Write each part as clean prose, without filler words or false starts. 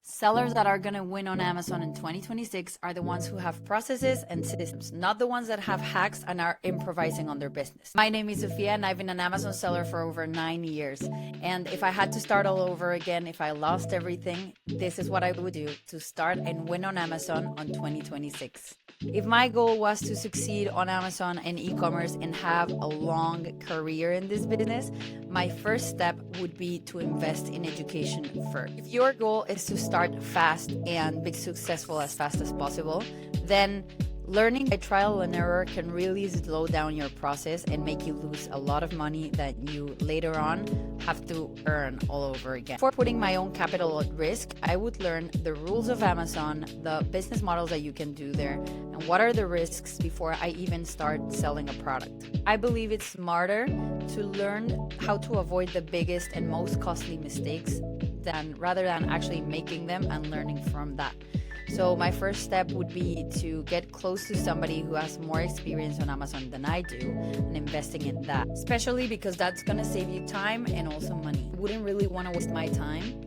Sellers that are going to win on Amazon in 2026 are the ones who have processes and systems, not the ones that have hacks and are improvising on their business. My name is Sofia and I've been an Amazon seller for over 9 years. And if I had to start all over again, if I lost everything, this is what I would do to start and win on Amazon on 2026. If my goal was to succeed on Amazon and e-commerce and have a long career in this business, my first step would be to invest in education first. If your goal is to start fast and be successful as fast as possible, then learning by trial and error can really slow down your process and make you lose a lot of money that you later on have to earn all over again. Before putting my own capital at risk, I would learn the rules of Amazon, the business models that you can do there, and what are the risks before I even start selling a product. I believe it's smarter to learn how to avoid the biggest and most costly mistakes rather than actually making them and learning from that. So my first step would be to get close to somebody who has more experience on Amazon than I do and investing in that, especially because that's going to save you time and also money. I wouldn't really want to waste my time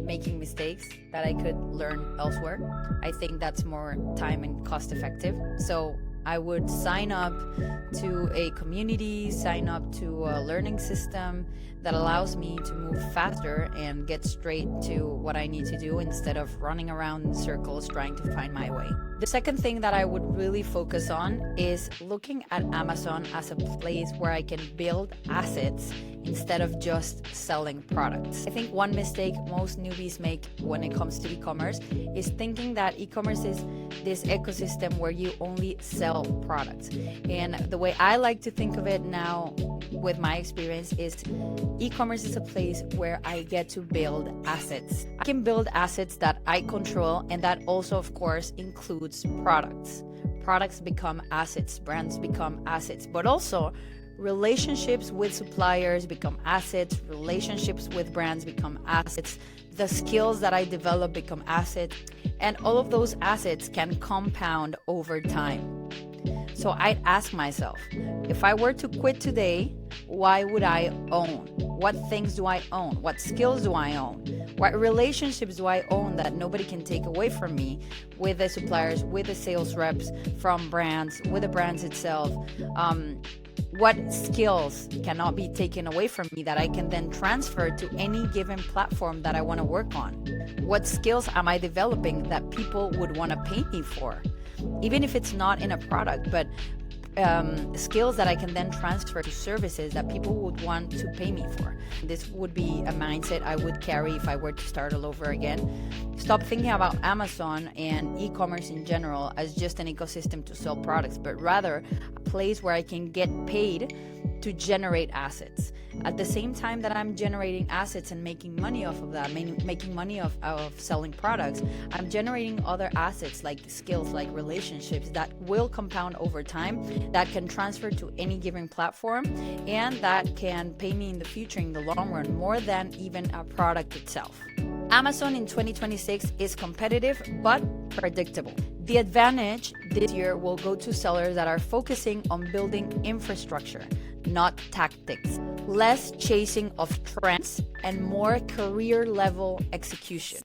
making mistakes that I could learn elsewhere. I think that's more time and cost effective. So I would sign up to a community, sign up to a learning system that allows me to move faster and get straight to what I need to do instead of running around in circles trying to find my way. The second thing that I would really focus on is looking at Amazon as a place where I can build assets instead of just selling products. I think one mistake most newbies make when it comes to e-commerce is thinking that e-commerce is this ecosystem where you only sell products. And the way I like to think of it now with my experience is e-commerce is a place where I get to build assets. I can build assets that I control, and that also, of course, includes products. Products become assets, brands become assets, but also relationships with suppliers become assets, relationships with brands become assets, the skills that I develop become assets, and all of those assets can compound over time. So I'd ask myself, if I were to quit today, why would I own? What things do I own? What skills do I own? What relationships do I own that nobody can take away from me with the suppliers, with the sales reps, from brands, with the brands itself? What skills cannot be taken away from me that I can then transfer to any given platform that I want to work on? What skills am I developing that people would want to pay me for? Even if it's not in a product, but skills that I can then transfer to services that people would want to pay me for. This would be a mindset I would carry if I were to start all over again. Stop thinking about Amazon and e-commerce in general as just an ecosystem to sell products, but rather a place where I can get paid to generate assets. At the same time that I'm generating assets and making money off of that, making money of selling products, I'm generating other assets like skills, like relationships that will compound over time, that can transfer to any given platform, and that can pay me in the future, in the long run, more than even a product itself. Amazon in 2026 is competitive but predictable. The advantage this year will go to sellers that are focusing on building infrastructure, not tactics, less chasing of trends, and more career-level execution.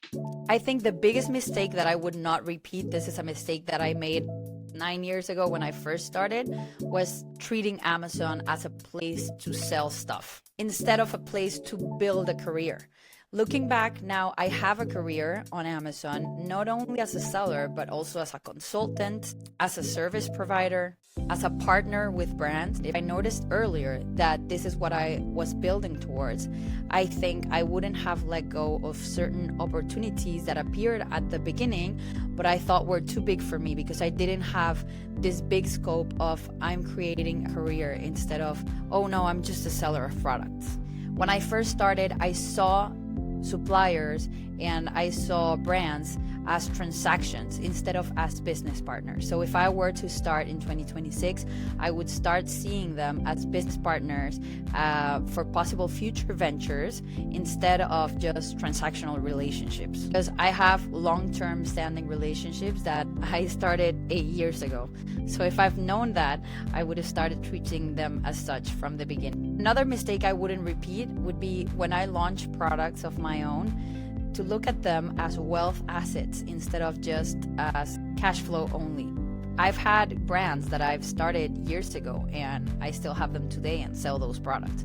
I think the biggest mistake that I would not repeat, this is a mistake that I made 9 years ago when I first started, was treating Amazon as a place to sell stuff instead of a place to build a career. Looking back now, I have a career on Amazon, not only as a seller, but also as a consultant, as a service provider, as a partner with brands. If I noticed earlier that this is what I was building towards, I think I wouldn't have let go of certain opportunities that appeared at the beginning, but I thought were too big for me because I didn't have this big scope of I'm creating a career instead of, oh no, I'm just a seller of products. When I first started, I saw suppliers and I saw brands as transactions instead of as business partners. So if I were to start in 2026, I would start seeing them as business partners for possible future ventures instead of just transactional relationships. Because I have long-term standing relationships that I started 8 years ago. So if I've known that, I would have started treating them as such from the beginning. Another mistake I wouldn't repeat would be when I launch products of my own, to look at them as wealth assets instead of just as cash flow only. I've had brands that I've started years ago and I still have them today and sell those products.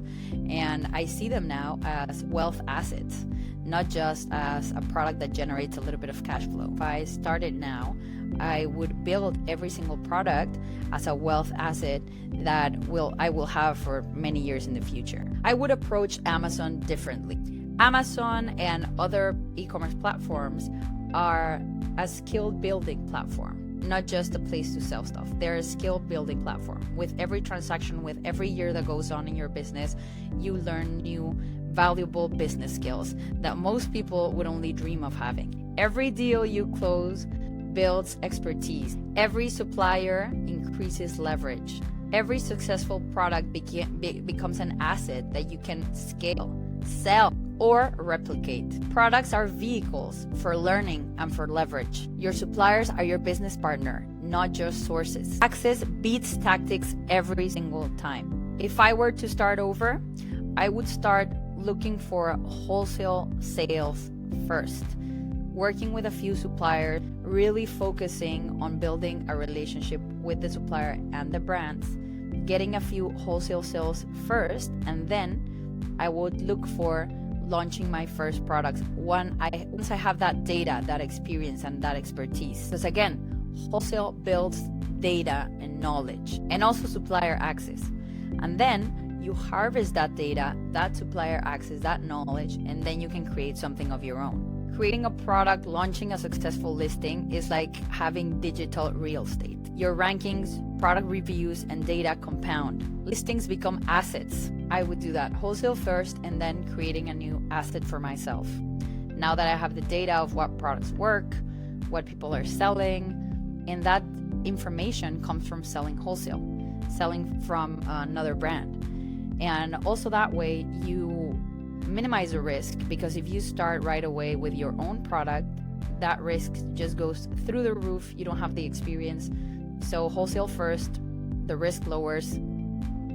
And I see them now as wealth assets, not just as a product that generates a little bit of cash flow. If I started now, I would build every single product as a wealth asset that I will have for many years in the future. I would approach Amazon differently. Amazon and other e-commerce platforms are a skill building platform, not just a place to sell stuff. They're a skill building platform. With every transaction, with every year that goes on in your business, you learn new valuable business skills that most people would only dream of having. Every deal you close builds expertise. Every supplier increases leverage. Every successful product becomes an asset that you can scale, sell, or replicate. Products are vehicles for learning and for leverage. Your suppliers are your business partner, not just sources. Access beats tactics every single time. If I were to start over, I would start looking for wholesale sales first, working with a few suppliers, really focusing on building a relationship with the supplier and the brands, getting a few wholesale sales first, and then I would look for launching my first products once I have that data, that experience, and that expertise. Because again, wholesale builds data and knowledge, and also supplier access. And then you harvest that data, that supplier access, that knowledge, and then you can create something of your own. Creating a product, launching a successful listing is like having digital real estate. Your rankings, product reviews, and data compound. Listings become assets. I would do that wholesale first and then creating a new asset for myself. Now that I have the data of what products work, what people are selling, and that information comes from selling wholesale, selling from another brand. And also that way you minimize the risk, because if you start right away with your own product, that risk just goes through the roof. You don't have the experience. So wholesale first, the risk lowers,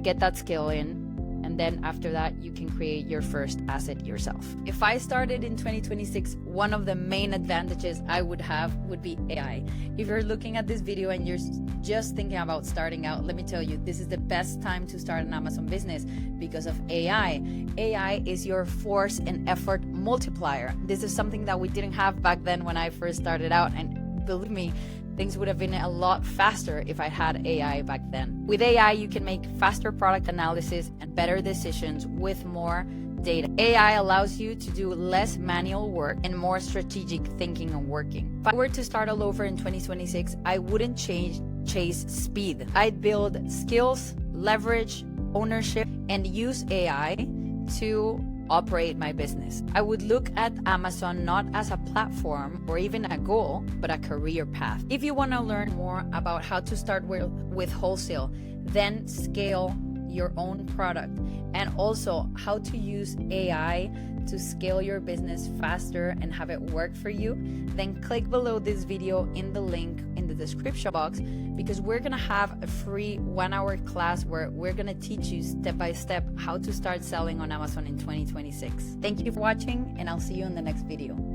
get that skill in, and then after that you can create your first asset yourself. If I started in 2026, one of the main advantages I would have would be AI. If you're looking at this video and you're just thinking about starting out, let me tell you, this is the best time to start an Amazon business because of AI. AI is your force and effort multiplier. This is something that we didn't have back then when I first started out, and believe me, things would have been a lot faster if I had AI back then. With AI, you can make faster product analysis and better decisions with more data. AI allows you to do less manual work and more strategic thinking and working. If I were to start all over in 2026, I wouldn't chase speed. I'd build skills, leverage, ownership, and use AI to operate my business. I would look at Amazon not as a platform or even a goal, but a career path. If you want to learn more about how to start with wholesale, then scale your own product, and also how to use AI to scale your business faster and have it work for you, then click below this video in the link in the description box, because we're gonna have a free 1-hour class where we're gonna teach you step by step how to start selling on Amazon in 2026. Thank you for watching, and I'll see you in the next video.